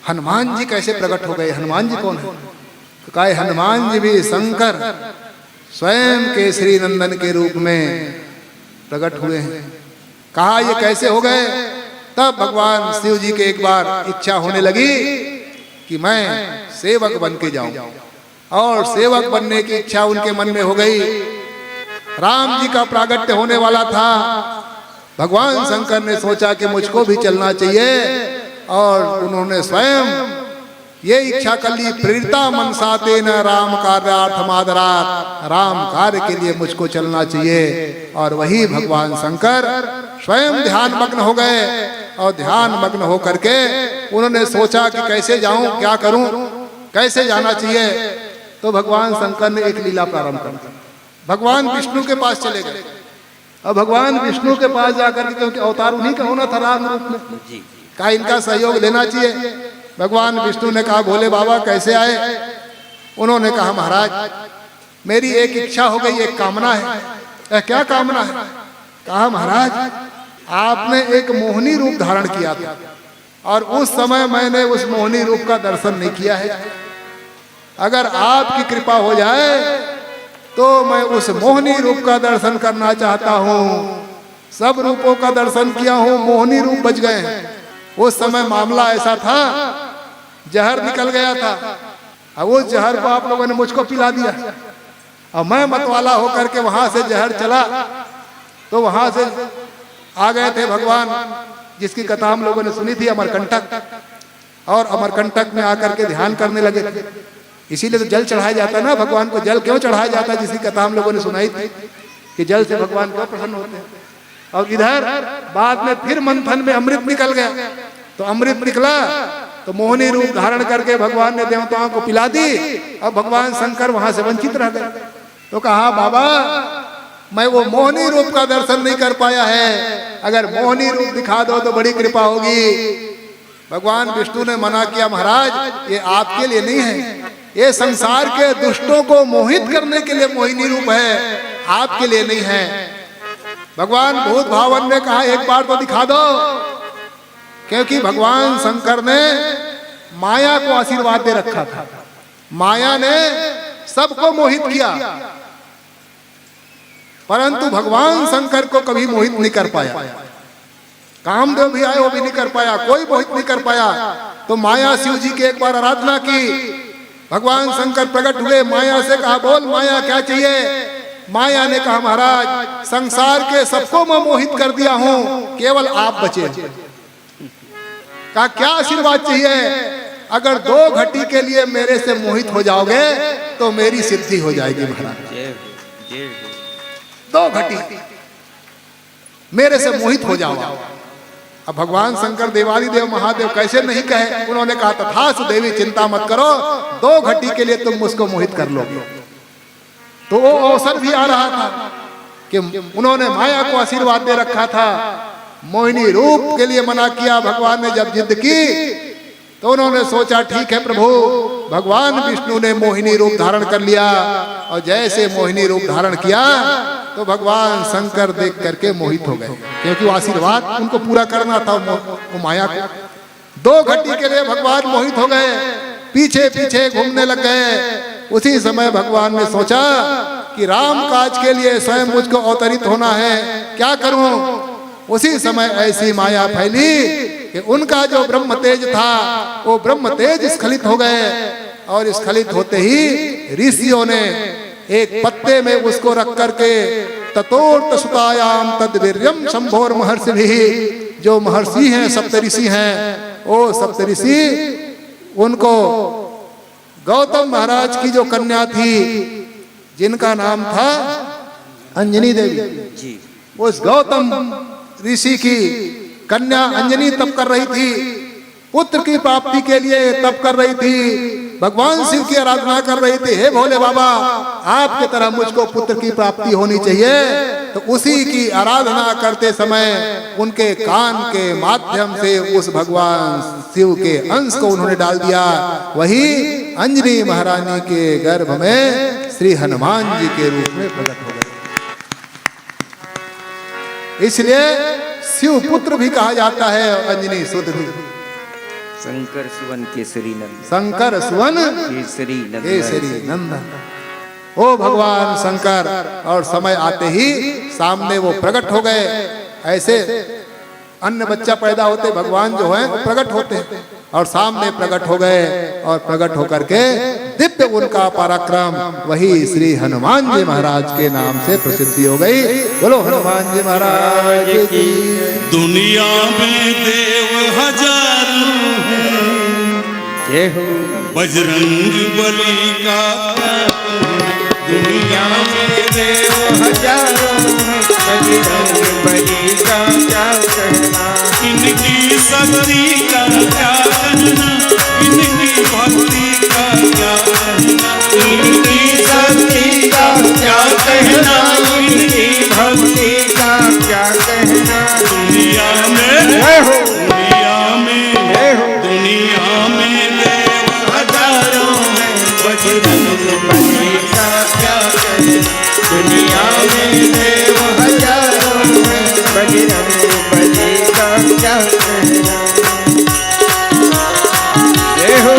हनुमान जी कैसे प्रकट हो गए? हनुमान जी कौन है? तो कहा हनुमान जी भी शंकर स्वयं केसरी नंदन के रूप में प्रकट हुए हैं। कहा ये कैसे हो गए? तब भगवान शिव जी के एक बार इच्छा होने लगी कि मैं सेवक बन के जाऊं, और सेवक बनने की इच्छा उनके मन में हो गई। राम जी का प्रागट्य होने वाला था। भगवान शंकर ने सोचा कि मुझको भी चलना चाहिए, और उन्होंने स्वयं ये इच्छा कर ली, प्रेरिता मनसाते न राम कार्यार्थमादरात्, राम कार्य के लिए मुझको चलना चाहिए। और वही भगवान शंकर स्वयं ध्यान मग्न हो गए, और ध्यान मग्न हो करके उन्होंने सोचा कि कैसे जाऊं, क्या करूं, कैसे जाना चाहिए। तो भगवान शंकर ने एक लीला प्रारंभ कर दी। भगवान विष्णु के पास चले गए, और भगवान विष्णु के पास जाकर के, क्योंकि अवतार उन्हीं का होना था राम रूप में, कहा इनका सहयोग लेना चाहिए। भगवान विष्णु ने कहा भोले बाबा कैसे आए? उन्होंने कहा महाराज मेरी एक इच्छा हो गई, एक कामना है। क्या कामना है? कहा महाराज आपने एक मोहिनी रूप धारण किया था, और उस समय मैंने उस मोहिनी रूप का दर्शन नहीं किया है। अगर आपकी कृपा हो जाए तो मैं उस मोहिनी रूप का दर्शन करना चाहता हूँ। सब रूपों का दर्शन किया हूँ, मोहिनी रूप बच गए हैं। उस समय मामला ऐसा था, जहर निकल गया था, और उस जहर को आप लोगों ने मुझको पिला दिया, और मैं मतवाला होकर के वहां से जहर चला, तो वहां से आ गए थे भगवान, जिसकी कथा हम लोगों ने सुनी थी, अमरकंटक। और अमरकंटक में आकर के ध्यान करने लगे थे। इसीलिए तो जल चढ़ाया जाता है ना भगवान को। जल क्यों चढ़ाया जाता है? जिसकी कथा हम लोगों ने सुनाई थी कि जल से भगवान क्यों प्रसन्न होते हैं। और इधर बाद में फिर मंथन में अमृत निकल गया, तो अमृत निकला तो मोहिनी रूप धारण करके भगवान ने देवताओं को पिला दी, और भगवान शंकर वहां से वंचित रह गए। तो कहा बाबा मैं वो मोहिनी रूप का दर्शन नहीं कर पाया है, अगर मोहिनी रूप दिखा दो तो बड़ी कृपा होगी। भगवान विष्णु ने मना किया महाराज ये आपके लिए नहीं है, ये संसार के दुष्टों को मोहित करने के लिए मोहिनी रूप है, आपके लिए नहीं है। भगवान भूत भावन ने कहा एक बार तो दिखा दो, क्योंकि भगवान शंकर ने माया को आशीर्वाद दे रखा था। माया ने सबको मोहित किया, परंतु भगवान शंकर को कभी मोहित नहीं कर पाया। कामदेव भी आए वो भी नहीं कर पाया, कोई मोहित नहीं कर पाया। तो माया शिव जी की एक बार आराधना की, भगवान शंकर प्रकट हुए, माया से कहा बोल माया क्या चाहिए? माया ने कहा महाराज संसार के सबको मैं मोहित कर दिया हूं, केवल आप बचे। कहा क्या आशीर्वाद चाहिए? अगर 2 घटी के लिए मेरे से मोहित हो जाओगे तो मेरी सिद्धि हो जाएगी महाराज। 2 घटी मेरे से मोहित हो जाओ। अब भगवान शंकर देवादिदेव महादेव कैसे नहीं कहे, उन्होंने कहा तथास्तु देवी चिंता मत करो, 2 घटी के लिए तुम मुझको मोहित कर लो। तो वो अवसर भी आ रहा था कि उन्होंने माया को आशीर्वाद दे रखा था, मोहिनी रूप के लिए मना किया। भगवान ने जब जिद की तो उन्होंने सोचा ठीक है प्रभु, भगवान विष्णु ने मोहिनी रूप धारण कर लिया, और जैसे मोहिनी रूप धारण किया तो भगवान शंकर देख करके मोहित हो गए, क्योंकि वो आशीर्वाद उनको पूरा करना था वो माया को। 2 घटी के लिए भगवान मोहित हो गए, पीछे पीछे घूमने लग गए। उसी समय भगवान ने सोचा कि राम काज के लिए स्वयं मुझको अवतरित होना है, क्या करूं? उसी समय ऐसी माया फैली कि उनका जो ब्रह्म तेज था वो ब्रह्म तेज स्खलित हो गए, और स्खलित होते ही ऋषियों ने एक पत्ते में उसको रख करके ततोर्त सुतायाम तद्वीर्यम शंभोर महर्षि भी, जो महर्षि हैं सप्तऋषि हैं, वो सप्तऋषि उनको गौतम महाराज की जो कन्या थी जिनका नाम था अंजनी देवी, उस गौतम ऋषि की कन्या अंजनी तप कर रही थी, पुत्र की प्राप्ति के लिए तप कर रही थी, भगवान शिव की आराधना कर रही थी। हे भोले बाबा आपके तरह मुझको पुत्र की प्राप्ति होनी चाहिए। तो उसी की आराधना करते समय उनके कान के माध्यम से उस भगवान शिव के अंश को उन्होंने डाल दिया। वही अंजनी महारानी के गर्भ में श्री हनुमान जी के रूप में प्रकट हो गए। इसलिए शिव पुत्र भी कहा जाता है, अंजनी सुत भी। शंकर सुवन केसरी नंदन, शंकर सुवन केसरी केसरी नंदन। ओ भगवान शंकर, और समय आते ही सामने वो प्रकट हो गए। ऐसे अन्य बच्चा पैदा होते भगवान जो है वो प्रकट होते हैं, और सामने प्रकट हो गए, और प्रकट होकर के दिव्य उनका पराक्रम वही श्री हनुमान जी महाराज के नाम से प्रसिद्धि हो गई। बोलो हनुमान जी महाराज की। दुनिया में देव हजारों जय हो बजरंग बली का, दुनिया में देव हजारों बजरंग बली का क्या कहना, इनकी शक्ति का क्या कहना, इनकी भक्ति का क्या कहना, इनकी शक्ति का क्या कहना, इनकी भक्ति का क्या कहना। दुनिया में जय हो दुनिया में जय हो दुनिया में देव हजारों बजरंग बली का क्या कहना, दुनिया में देव हजारों हैं, बजरंग बली का क्या कहना। जय हो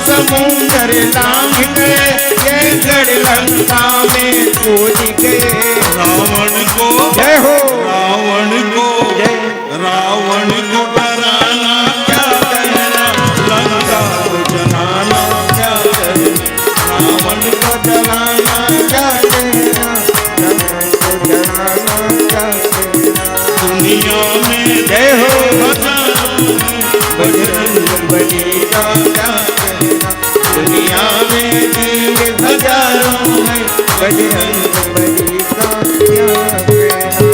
समुंदर लांघ गए, ये गढ़ लंका में कूद गए। रावण को जय हो रावण को जय रावण को डराना क्या कहना, लंका को जलाना क्या कहना, रावण को जलाना क्या कहना, रावण को जलाना क्या कहना। दुनिया में जय हो हजारों बजरंग बली का क्या कहना, दुनिया में दीन हजारों हैं, बजरंग बली का क्या कहना।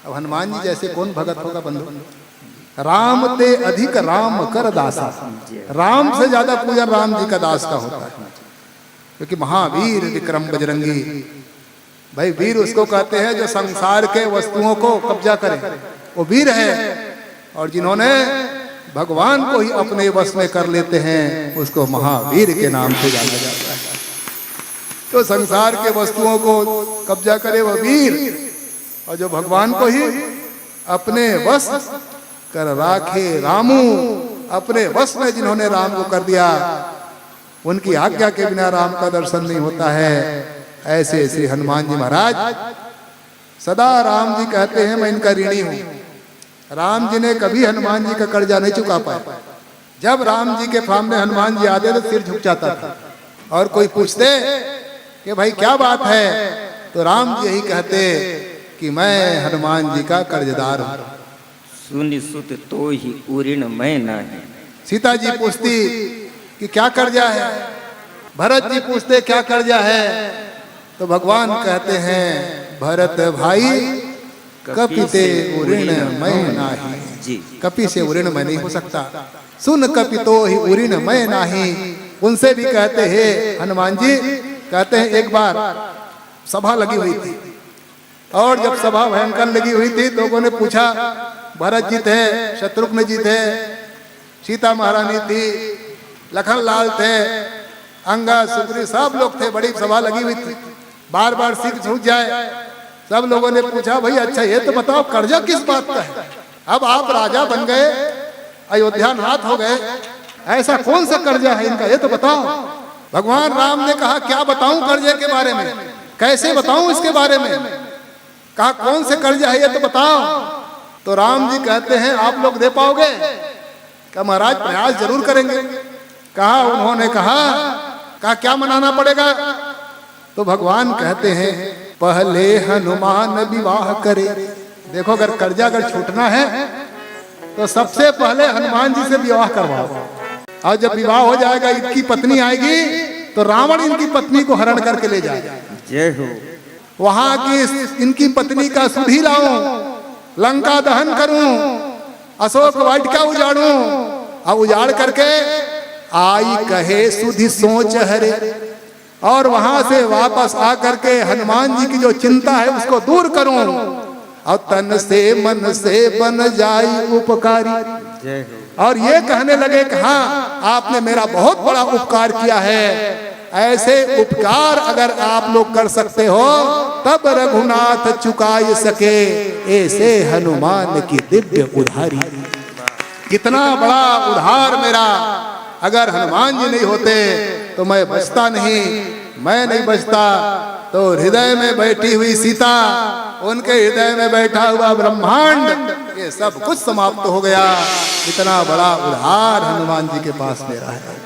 अब हनुमान जी जैसे कौन भगत होगा बंधु। राम ते अधिक राम कर दासा, राम से ज्यादा पूजन राम जी का दास का होता है, क्योंकि महावीर विक्रम बजरंगी। भाई वीर उसको कहते हैं जो संसार के वस्तुओं को कब्जा करे, वो वीर है। और जिन्होंने भगवान को ही अपने वश में कर लेते हैं उसको महावीर के नाम से जाना जाता है। तो संसार के वस्तुओं को कब्जा करे वो वीर, और जो भगवान को ही अपने वश कर राखे रामू, अपने वश में जिन्होंने राम को कर दिया उनकी आज्ञा के बिना राम का दर्शन नहीं होता है। ऐसे श्री हनुमान जी महाराज सदा राम जी कहते हैं मैं इनका ऋणी हूं। राम जी ने कभी हनुमान जी का कर्जा नहीं चुका पाया। जब राम जी के सामने हनुमान जी आते तो सिर झुक जाता था, और कोई पूछते कि भाई क्या बात है, तो राम जी यही कहते कि मैं हनुमान जी का कर्जदार हूं। सुनि सुत तो ही उऋण मैं नहीं। सीता जी पूछती कि क्या कर्जा है, भरत जी पूछते क्या कर्जा है, तो भगवान कहते हैं भरत भाई कपि ते उऋण मैं नाही। जी कपि से उऋण मैं नहीं हो सकता। सुन कपि तो ही उऋण मैं नाही। उनसे भी कहते हैं हनुमान जी कहते हैं एक बार सभा लगी हुई थी, और जब सभा भयंकर लगी हुई थी लोगों ने पूछा, भरत जी थे, शत्रुघ्न जी थे, सीता महारानी थी, लखन लाल थे, अंगा सुग्रीव सब लोग थे, बड़ी सभा लगी हुई थी। बार बार सिर झुक जाए। सब लोगों ने पूछा भाई अच्छा ये तो बताओ कर्जा किस बात का है, अब आप राजा बन गए, अयोध्या नाथ हो गए, ऐसा कौन सा कर्जा है इनका ये तो बताओ। भगवान राम ने कहा क्या बताऊं कर्जे के बारे में, कैसे बताऊं इसके बारे में, कहा कौन से कर्जा है ये तो बताओ। तो राम जी कहते हैं आप लोग दे पाओगे? कहा महाराज प्रयास जरूर करेंगे। कहा उन्होंने कहा क्या मनाना पड़ेगा? तो भगवान कहते हैं पहले हनुमान विवाह करे। देखो अगर कर्जा अगर छूटना है तो सबसे पहले हनुमान जी से विवाह करवाओ, और जब विवाह हो जाएगा इनकी पत्नी आएगी तो रावण इनकी पत्नी को हरण करके ले जाएगा। जय हो। वहां की इनकी पत्नी का सुधी लाऊं, लंका दहन करूं, अशोक वाटिका उजाड़ूं, और उजाड़ करके आई कहे सुधी सोच हरे, और वहां से वापस आकर के हनुमान जी की जो चिंता है उसको दूर करूं, और तन से मन से बन जाई उपकारी। जय हो। और ये कहने लगे कि हाँ आपने मेरा बहुत बड़ा उपकार किया है, ऐसे उपकार अगर आप लोग कर सकते हो तब रघुनाथ चुकाई सके ऐसे हनुमान की दिव्य उधारी। कितना बड़ा उधार मेरा, अगर हनुमान जी नहीं होते तो मैं बचता नहीं, मैं नहीं बचता तो हृदय में बैठी हुई सीता, उनके हृदय में बैठा हुआ ब्रह्मांड, ये सब कुछ समाप्त हो गया। इतना बड़ा उधार हनुमान जी के पास मेरा है।